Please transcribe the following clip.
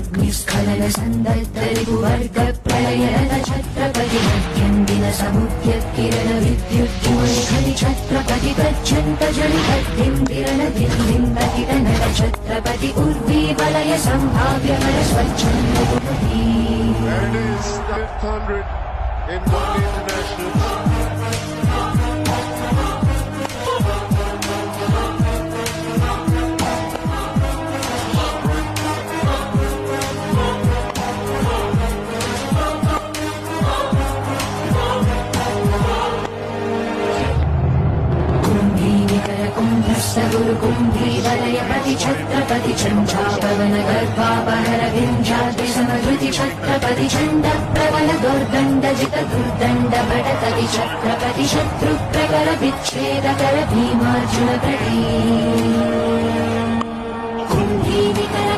अग्निस्खलन सन्दर्तरिपुवर्ग प्रलयरत Chhatrapati मध्यन्दिन समुद्य Kiran विद्युज्ज्वलि Chhatrapati गच्छन्त जलितद्दिन्दिरन दिन्दिन्दकिटनट Chhatrapati उर्वीवलय सम्भाव्य her स्वच्छन्दुपति. There it is, 500 in One International. गुरुकुम्भीवलयपति Chhatrapati चञ्चापवन गर्भापहर विञ्जाति समधृति Chhatrapati चण्ड प्रबल दुर्दण्डजित दुर्दण्ड भटकति छत्रपति शत्रु प्रकर विच्छेदकर भीमार्जुन प्रती कुम्भीविकर